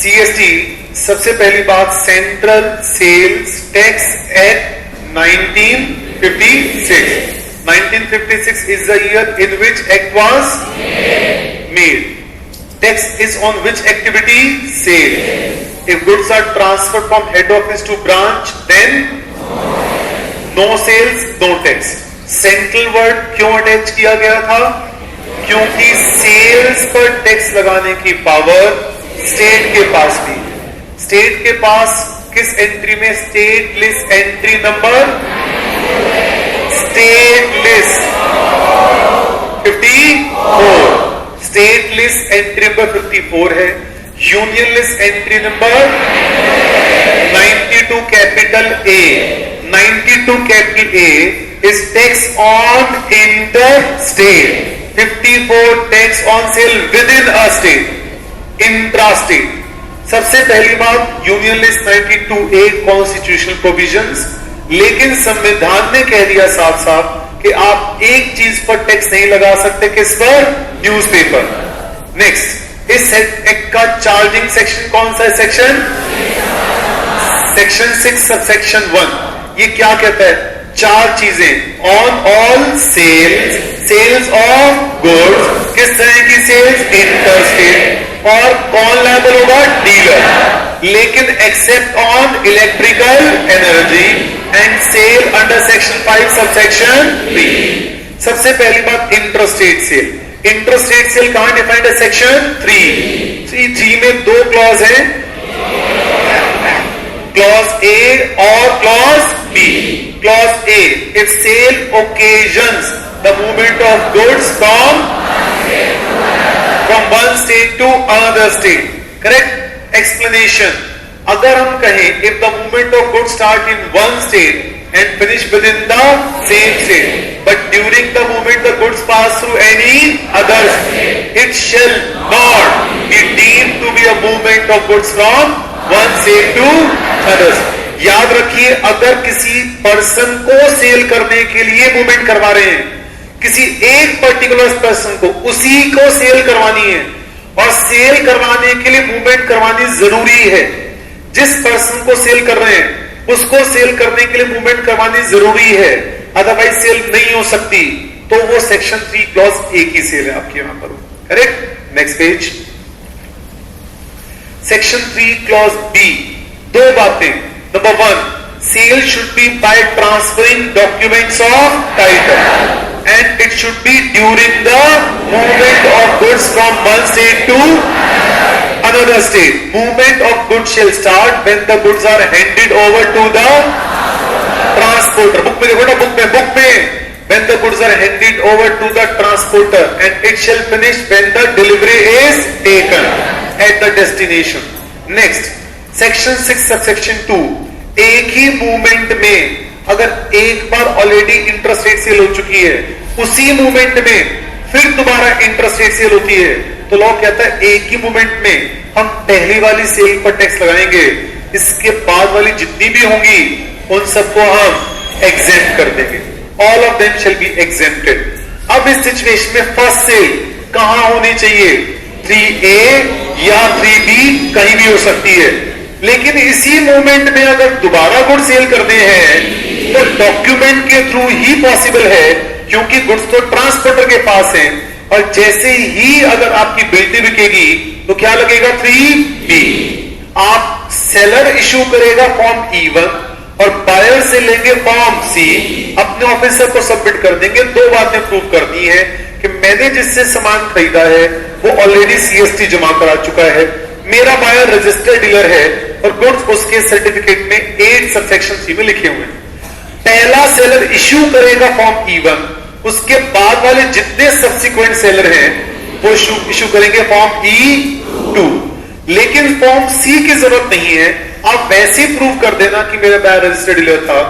CST सबसे पहली बात, central sales tax act 1956. 1956 is the year in which act was made. Tax is on which activity? Sale. If goods are transferred from head office to branch, then no sales, no tax. Central word क्यों attach किया गया था? क्योंकि sales पर tax लगाने की power state के पास थी. स्टेट के पास किस एंट्री में? State list entry number, state list 54. State list entry number 54 है. Union list entry number 92 capital A. 92 capital A is tax on interstate. 54 tax on sale within a state. Intrastate. सबसे पहली बात, union list 92A constitutional provisions, लेकिन संविधान ने कह दिया साफ साफ कि आप एक चीज पर टैक्स नहीं लगा सकते. किस पर? न्यूज़पेपर. नेक्स्ट, इस एक्ट का चार्जिंग सेक्शन कौन सा है? Section 6 subsection 1. ये क्या कहता है? 4 चीजें. On all sales, sales of goods. किस तरह की सेल्स? इंटरस्टेट. और कौन लायबल होगा? डीलर. लेकिन except on electrical energy and sale under section 5 subsection 3. सबसे पहली बात, इंटरस्टेट सेल. इंटरस्टेट सेल कहां डिफाइंड है? सेक्शन 3 में 2 क्लॉज है, क्लॉज ए और clause B. Clause A, if sale occasions the movement of goods from one state to another state. Correct? Explanation. अगर हम कहें if the movement of goods start in one state and finish within the same state, but during the movement the goods pass through any other state, it shall not be deemed to be a movement of goods from one state to another. याद रखिए, अगर किसी person को cell करने के लिए movement करवा रहे हैं, किसी एक पर्टिकुलर पर्सन को उसी को सेल करवानी है, और सेल करवाने के लिए मूवमेंट करवानी जरूरी है. जिस पर्सन को सेल कर रहे हैं उसको सेल करने के लिए मूवमेंट करवानी जरूरी है, अदरवाइज सेल नहीं हो सकती. तो वो सेक्शन 3 क्लॉज ए की सेल है आपके यहां पर. Correct? Next page. Section 3 clause B. 2 बातें. Number 1, sale should be by transferring documents of title. And it should be during the movement of goods from one state to another state. Movement of goods shall start when the goods are handed over to the transporter. Book में देखो ना, book में when the goods are handed over to the transporter, and it shall finish when the delivery is taken at the destination. Next, section 6 subsection 2. एक ही movement में अगर एक बार already interest rate cell हो चुकी है, उसी मूवमेंट में फिर दोबारा इंटरेस्ट रेट सेल होती है, तो लॉ कहता है एक ही मूवमेंट में हम पहली वाली सेल पर टैक्स लगाएंगे, इसके बाद वाली जितनी भी होंगी उन सबको हम एग्जेम्प्ट कर देंगे. All of them shall be exempted. अब इस सिचुएशन में फर्स्ट सेल कहां होनी चाहिए? 3A या 3B कहीं भी हो सकती है. लेकिन इसी मूवमेंट में अगर दोबारा गुड्स सेल करते हैं तो डॉक्यूमेंट के थ्रू ही पॉसिबल है, क्योंकि गुड्स तो ट्रांसपोर्टर के पास है. और जैसे ही अगर आपकी बिल्टी बिकेगी तो क्या लगेगा? 3B. आप सेलर इशू करेगा फॉर्म E1 और बायर से लेंगे फॉर्म C, अपने ऑफिसर को सबमिट कर देंगे. 2 बातें प्रूव करनी है कि मैंने जिससे सामान खरीदा है वो ऑलरेडी CST जमा करा चुका है, मेरा बायर रजिस्टर्ड डीलर है, और गुड्स उसके सर्टिफिकेट में 8 सबसेक्शन 3 में लिखे हुए हैं. पहला सेलर इश्यू करेगा फॉर्म E1, उसके बाद वाले जितने सब्सिक्वेंट सेलर हैं वो इश्यू करेंगे फॉर्म E2. लेकिन फॉर्म C की जरूरत नहीं है, आप वैसे ही प्रूव कर देना कि मेरा बायर रजिस्टर्ड डीलर था,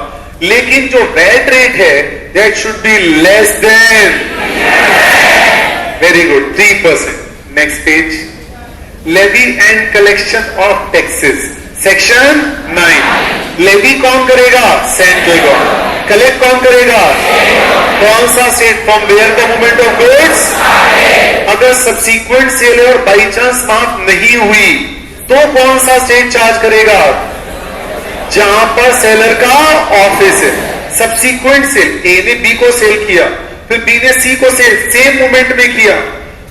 लेकिन जो वैट रेट है that should be less than. Very good, 3%. Next page. Levy and collection of taxes. Section 9. Levy कौन करेगा? Central government. कलेक्ट कौन करेगा? कौन सा state? From where the movement of goods. अगर सब्सिक्वेंट सेल और बाई चांस माफ नहीं हुई तो कौन सा स्टेट चार्ज करेगा? जहां पर सेलर का ऑफिस है। सब्सीक्वेंट सेल, ए ने बी को सेल किया, फिर बी ने सी को सेल सेम मोमेंट में किया,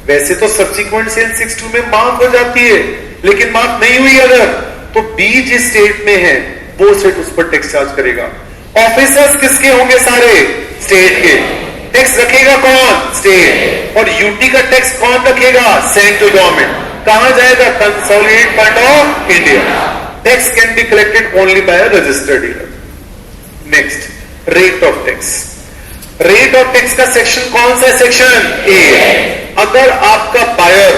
वैसे तो सब्सीक्वेंट सेल 6(2) में मार्क हो जाती है, लेकिन मार्क नहीं हुई अगर, तो बी जिस स्टेट में है वो स्टेट उस पर टैक्स चार्ज करेगा। ऑफिसर्स किसके होंगे? सारे स्टेट के। टैक्स रखेगा कौन? स्टेट। और यूटी का टैक्स कौन रखेगा? Central government. कहां जाएगा? Consolidated fund of India. Tax can be collected only by a registered dealer. Next, rate of tax. Rate of tax का सेक्शन कौन सा है? Section A. अगर आपका बायर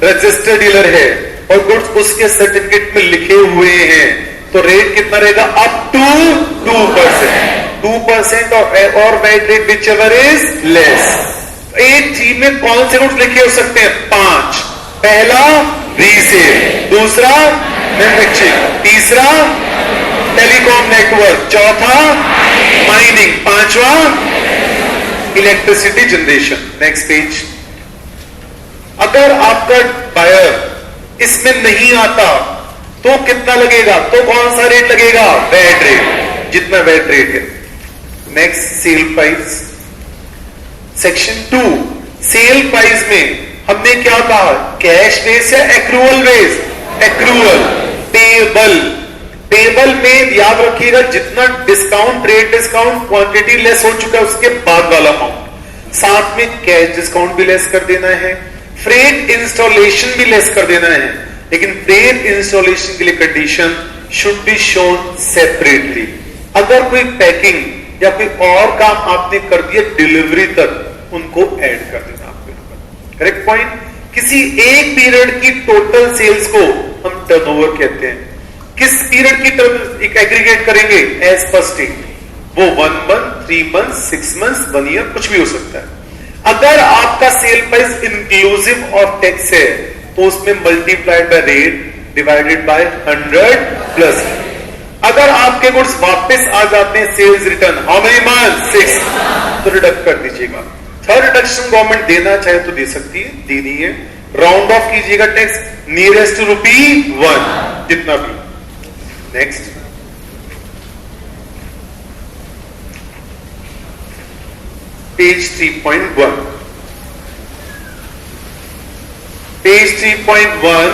रजिस्टर्ड डीलर है और गुड्स उसके सर्टिफिकेट में लिखे हुए हैं तो रेट कितना रहेगा? अप टू 2% और VAT rate whichever is less. एक चीज में कौन से गुड्स लिखे हो सकते हैं? 5। पहला रीसेल, दूसरा मैन्युफैक्चरिंग, तीसरा टेलीकॉम नेटवर्क, चौथा माइनिंग, पांचवा इलेक्ट्रिसिटी जनरेशन। Next page. अगर आपका बायर इसमें नहीं आता तो कितना लगेगा? तो कौन सा रेट लगेगा? वेट रेट, जितना वेट रेट है। Next, sale price. Section 2, sale price में हमने क्या कहा? कैश बेस या accrual base? Accrual. Payable, payable में याद रखिएगा जितना discount, rate discount, quantity less हो चुका है उसके बाद वाला अमाउंट, साथ में कैश डिस्काउंट भी लेस कर देना है, फ्रेट इंस्टॉलेशन भी लेस कर देना है, लेकिन फ्रेट इंस्टॉलेशन के लिए condition should be shown separately. अगर कोई पैकिंग या कोई और काम आपने कर दिया डिलीवरी तक, उनको ऐड कर देना आपके ऊपर। Correct point. किसी एक पीरियड की टोटल सेल्स को हम टर्नओवर कहते हैं। किस पीरियड की एग्रीगेट करेंगे? As per state. वो 1 मंथ, 3 मंथ, 6 मंथ, 1 ईयर, कुछ भी हो सकता है। अगर आपका sale price inclusive of tax है तो उसमें multiplied by rate divided by 100 plus. अगर आपके गुड्स वापस आ जाते हैं sales return, how many month? 6, तो रिडक्ट कर दीजिएगा। थर्ड रिडक्शन गवर्नमेंट देना चाहे तो दे सकती है, देनी है। राउंड ऑफ कीजिएगा टैक्स नियरेस्ट टू ₹1 जितना भी। Next, page 3.1। Page 3.1,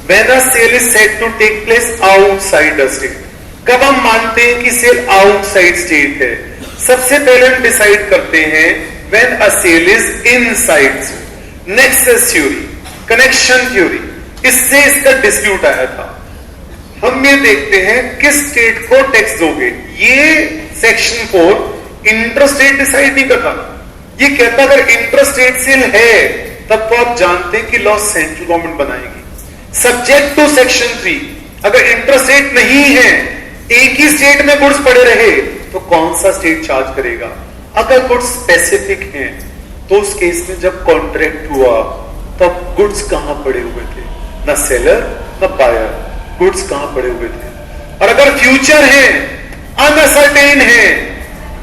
when a sale is said to take place outside the state। कब हम मानते हैं कि सेल आउटसाइड स्टेट है? सबसे पहले हम डिसाइड करते हैं when a sale is inside। Nexus theory, connection theory, इससे इसका डिस्प्यूट आया था। हम ये देखते हैं किस स्टेट को टैक्स दोगे। ये सेक्शन 4 इंटरस्टेट डिसाइड नहीं करता। ये कहता अगर इंटरस्टेट सेल है तब तो आप जानते हैं कि लॉ सेंट्रल गवर्नमेंट बनाएगी। सब्जेक्ट टू सेक्शन 3, अगर इंटरस्टेट नहीं है, एक ही स्टेट में गुड्स पड़े रहे, तो कौन सा स्टेट चार्ज करेगा? अगर गुड्स स्पेसिफिक हैं तो उस केस में जब कॉन्ट्रैक्ट हुआ तब गुड्स कहां पड़े हुए थे? न सेलर न बायर, गुड्स कहां पड़े हुए थे? और अगर फ्यूचर है, अनसर्टेन है,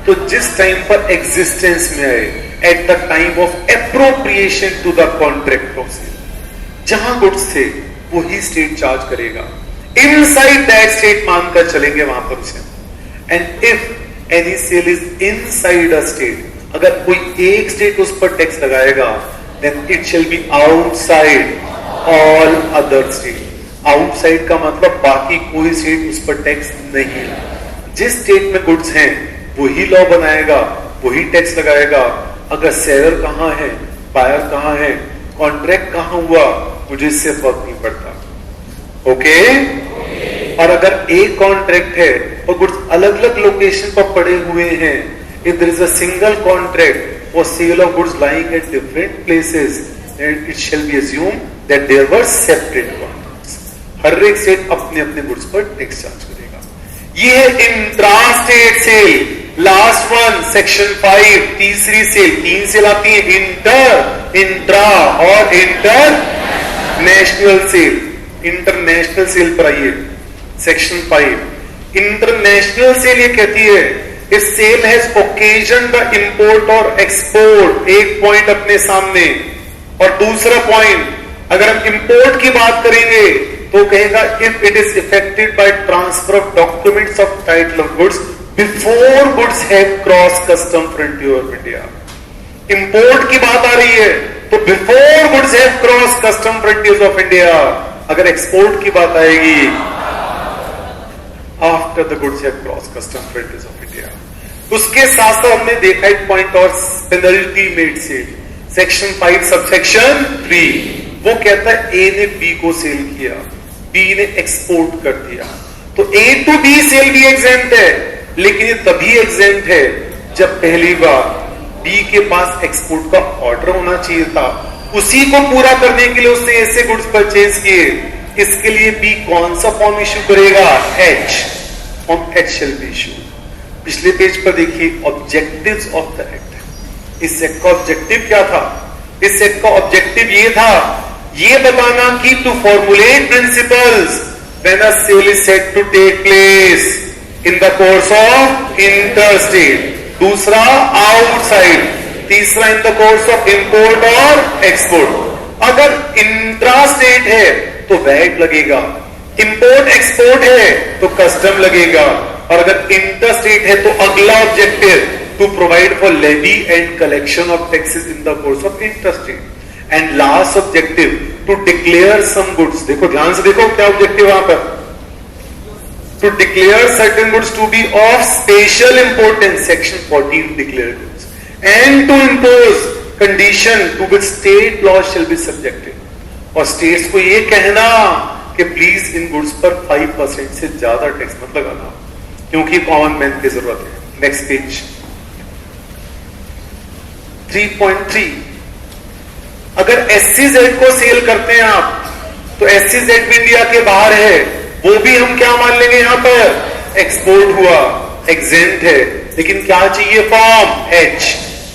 तो जिस टाइम पर एग्जिस्टेंस में आए, at the time of appropriation to the contract of sale, जहां गुड्स थे वही स्टेट चार्ज करेगा। इनसाइड दैट स्टेट मानकर चलेंगे वहां पर उसे। And if any sale is inside a state, अगर कोई एक स्टेट उस पर टैक्स लगाएगा, then it shall be outside all other state. Outside का मतलब बाकी कोई स्टेट उस पर टैक्स नहीं है। जिस स्टेट में गुड्स हैं वही लॉ बनाएगा, वही टैक्स लगाएगा। अगर सेलर कहां है, बायर कहां है, कॉन्ट्रैक्ट कहां हुआ, मुझे इससे फर्क नहीं पड़ता। ओके? और अगर एक कॉन्ट्रैक्ट है और गुड्स अलग अलग लोकेशन पर पड़े हुए हैं, if there is a single contract for sale of goods lying at different places, then it shall be assume that there were separate contracts. हर एक स्टेट अपने अपने गुड्स पर टैक्स चार्ज करेगा। ये है intra state sale. Last one section 5, तीसरी sale. 3 sale आती है, इंटर, इंट्रा और इंटरनेशनल सेल। इंटरनेशनल सेल पर आइए, सेक्शन 5। इंटरनेशनल सेल ये कहती है if sale has occasion the import और एक्सपोर्ट, एक पॉइंट अपने सामने। और दूसरा पॉइंट, अगर हम इंपोर्ट की बात करेंगे तो कहेगा if it is effected by transfer of documents of title of goods before goods have cross custom frontier of India. Import की बात आ रही है तो before goods have cross custom frontiers of India. अगर एक्सपोर्ट की बात आएगी after the goods have cross custom frontiers of India. उसके साथ साथ हमने देखा एक पॉइंट और, penalty made sale, section 5 subsection 3 वो कहता है ए ने बी को सेल किया, बी ने एक्सपोर्ट कर दिया, तो ए टू बी सेल भी एग्जेम्प्ट है, लेकिन ये तभी एग्जेम्प्ट है जब पहली बार बी के पास एक्सपोर्ट का ऑर्डर होना चाहिए था, उसी को पूरा करने के लिए उसने ऐसे गुड्स परचेज किए। इसके लिए बी कौन सा फॉर्म इश्यू करेगा? H, form H shall be issue. पिछले पेज पर देखिए ऑब्जेक्टिव्स ऑफ द एक्ट। इस एक्ट का ऑब्जेक्टिव क्या था? इस एक्ट का ऑब्जेक्टिव ये था, ये बताना कि to formulate principles when a sale is set to take place in the course of interstate, दूसरा आउटसाइड, तीसरा in the course of import और एक्सपोर्ट। अगर इंट्रास्टेट है तो वैट लगेगा, इंपोर्ट एक्सपोर्ट है तो कस्टम लगेगा, और अगर इंटरस्टेट है तो अगला objective to provide for levy and collection of taxes in the course of interstate, and last objective to declare some goods. देखो ध्यान से देखो क्या ऑब्जेक्टिव वहां पर, to declare certain goods to be of special importance, section 14 declare goods, and to impose condition to which state laws shall be subjected, और states को ये कहना कि प्लीज इन गुड्स पर 5% से ज्यादा टैक्स मत लगाना, क्योंकि कॉमन मैन की जरूरत है। नेक्स्ट पेज 3.3, अगर SCZ को सेल करते हैं आप तो SCZ भी इंडिया के बाहर है, वो भी हम क्या मान लेंगे? यहां पर एक्सपोर्ट हुआ, एग्जेम्प्ट है, लेकिन क्या चाहिए? फॉर्म एच,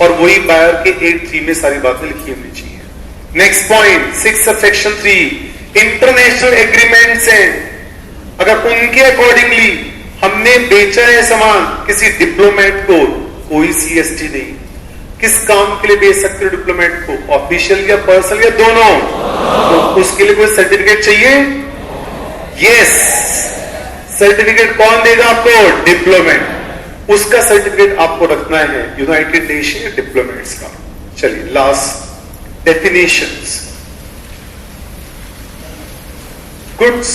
और वही बायर के 8.3 में सारी बातें लिखी होनी चाहिए। Next point 6 subsection 3, international agreements हैं, अगर उनके अकॉर्डिंगली हमने बेचा है सामान किसी डिप्लोमेट को, कोई CST नहीं। किस काम के लिए बेच सकते हो डिप्लोमेट को? ऑफिशियल या पर्सनल या दोनों? तो उसके लिए कोई सर्टिफिकेट चाहिए? यस, सर्टिफिकेट कौन देगा आपको? डिप्लोमेट। उसका सर्टिफिकेट आपको रखना है यूनाइटेड नेशन डिप्लोमेट्स का। चलिए लास्ट डेफिनेशंस। गुड्स,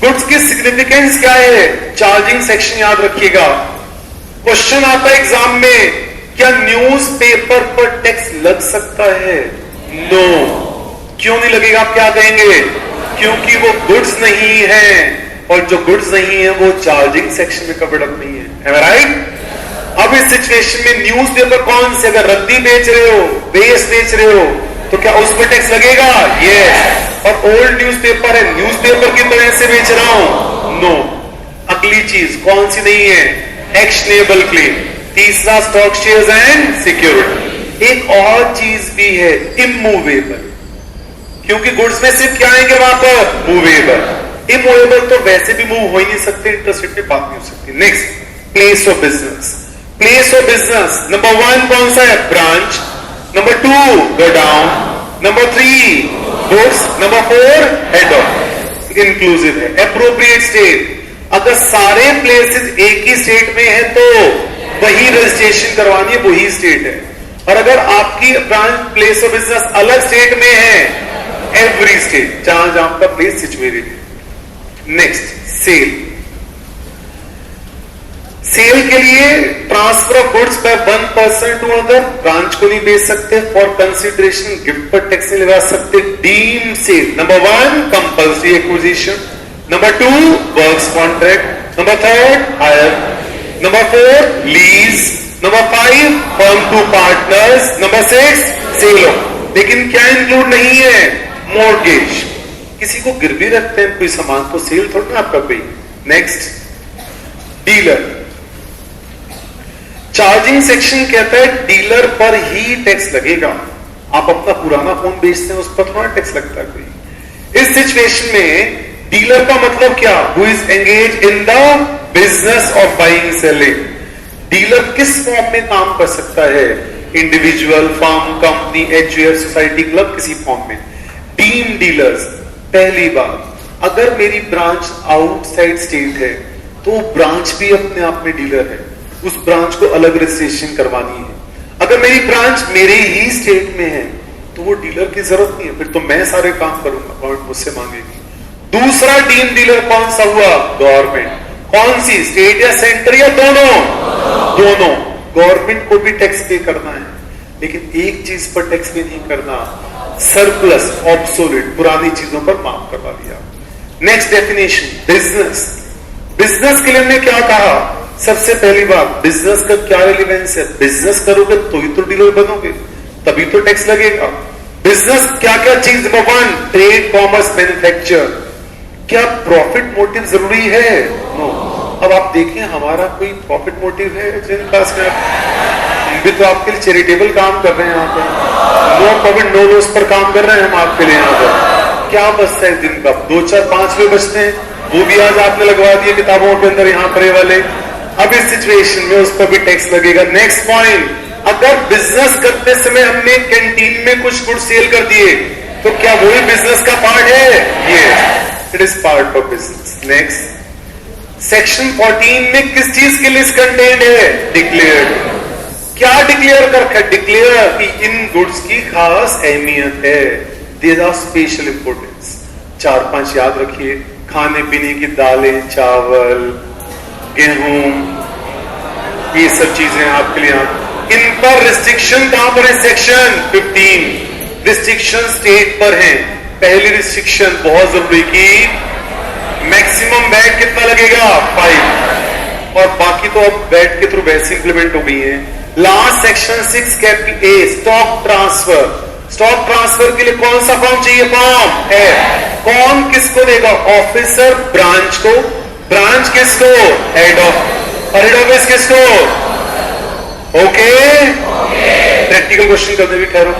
गुड्स की सिग्निफिकेंस क्या है? चार्जिंग सेक्शन याद रखिएगा। क्वेश्चन आता है एग्जाम में, क्या न्यूज़पेपर पर टैक्स लग सकता है? नो। क्यों नहीं लगेगा? आप क्या कहेंगे? क्योंकि वो गुड्स नहीं है, और जो गुड्स नहीं है वो चार्जिंग सेक्शन में कवर्ड अप नहीं है। Am I right? अब इस सिचुएशन में न्यूज़पेपर कौन से, अगर रद्दी बेच रहे हो, वेस्ट बेच रहे हो, तो क्या उस पर टैक्स लगेगा? यस। और ओल्ड न्यूज़पेपर है, न्यूज़पेपर की तरह से बेच रहा हूं? नो। अगली चीज कौन सी नहीं है? Actionable claim. तीसरा स्टॉक शेयर्स एंड सिक्योरिटी। एक और चीज भी है, इमूवेबल, क्योंकि गुड्स में सिर्फ क्या आएंगे वहां पर? मूवेबल। इमूवेबल तो वैसे भी मूव हो ही नहीं सकते, इंटरेस्ट रेट में बात नहीं हो सकती। Next, place of business. Place of business number 1 कौन सा है? Branch. Number 2 godown. Number 3 goods. Number 4 head office. Inclusive है। एप्रोप्रिएट स्टेट, अगर सारे प्लेसेस एक ही स्टेट में है तो वही रजिस्ट्रेशन करवानी है, वही स्टेट है। और अगर आपकी ब्रांच प्लेस ऑफ बिजनेस अलग स्टेट में है, एवरी स्टेट जहां जहां आपका प्लेस सिचुएटेड है। Next, sale. सेल के लिए transfer of goods by 1 person to other, branch को नहीं बेच सकते। फॉर कंसिडरेशन गिफ्ट पर टैक्स नहीं लगा सकते। Deem sale, number 1 compulsory acquisition, number 2 works contract, number 3 hire, number 4 lease, number 5 firm to partners, number 6 cell of. लेकिन क्या इंक्लूड नहीं है? मॉर्गेज। किसी को गिरवी रखते हैं कोई सामान तो सेल थोड़ा ना आपका कोई। Next, dealer. चार्जिंग सेक्शन कहता है डीलर पर ही टैक्स लगेगा। आप अपना पुराना फोन बेचते हैं उस पर थोड़ा टैक्स लगता है कोई। इस सिचुएशन में डीलर का मतलब क्या? Who is engage in the business of buying selling. Dealer किस फॉर्म में काम कर सकता है? Individual, firm, company, HUF, society, club, किसी फॉर्म में। डीम डीलर्स पहली बात, अगर मेरी ब्रांच आउटसाइड स्टेट है तो ब्रांच भी अपने आप में डीलर है, उस ब्रांच को अलग रजिस्ट्रेशन करवानी है। अगर मेरी ब्रांच मेरे ही स्टेट में है तो वो डीलर की जरूरत नहीं है, फिर तो मैं सारे काम करूंगा, गवर्नमेंट मुझसे मांगेगी। दूसरा डीम डीलर कौन सा हुआ? गवर्नमेंट। कौन सी? स्टेट या सेंटर या दोनों? दोनों। गवर्नमेंट को भी टैक्स पे करना है, लेकिन एक चीज पर टैक्स पे नहीं करना, सरप्लस, ऑब्सोलेट, पुरानी चीजों पर माफ करवा दिया। Next definition, business. बिजनेस के लिए हमने क्या कहा? सबसे पहली बात, बिजनेस का क्या रिलेवेंस है? बिजनेस करोगे तो ही तो डीलर बनोगे, तभी तो टैक्स लगेगा। बिजनेस क्या क्या चीज? Number 1, trade, commerce, manufacture. क्या प्रॉफिट मोटिव जरूरी है? नो। अब आप देखें, हमारा कोई प्रॉफिट मोटिव है जिन क्लास में? हम भी तो आपके लिए चैरिटेबल काम कर रहे हैं यहाँ पर, नो प्रॉफिट नो लॉस पर काम कर रहे हैं हम आपके लिए यहाँ पर। क्या बचता है दिन का? 2, 4, 5 रुपए बचते हैं, वो भी आज आपने लगवा दिए किताबों के अंदर यहाँ पर वाले। अब इस सिचुएशन में उस पर भी टैक्स लगेगा। नेक्स्ट पॉइंट, अगर बिजनेस करते समय हमने कैंटीन में कुछ गुड सेल कर दिए तो क्या वही बिजनेस का पार्ट है? ये it is part of business. Next, section 14 में किस चीज की लिस्ट कंटेंट है? डिक्लेयर्ड। क्या डिक्लेयर कर रखा है? डिक्लेयर कि इन गुड्स की खास अहमियत है, देयर आर स्पेशल इंपोर्टेंस। 4-5 याद रखिए, खाने पीने की दालें, चावल, गेहूं, ये सब चीजें आपके लिए। इन पर रिस्ट्रिक्शन कहां पर है? सेक्शन 15। रिस्ट्रिक्शन स्टेट पर है। पहली रिस्ट्रिक्शन बहुत जरूरी की मैक्सिमम वैट कितना लगेगा? 5, और बाकी तो अब वैट के थ्रू वैसे इंप्लीमेंट हो गई है। Last section 6 capital A, stock transfer. Stock transfer के लिए कौन सा फॉर्म चाहिए? फॉर्म है। कौन किसको देगा? ऑफिसर ब्रांच को, ब्रांच किसको? हेड ऑफ, और हेड ऑफिस किसको? ओके। प्रैक्टिकल क्वेश्चन करने भी ठहरो।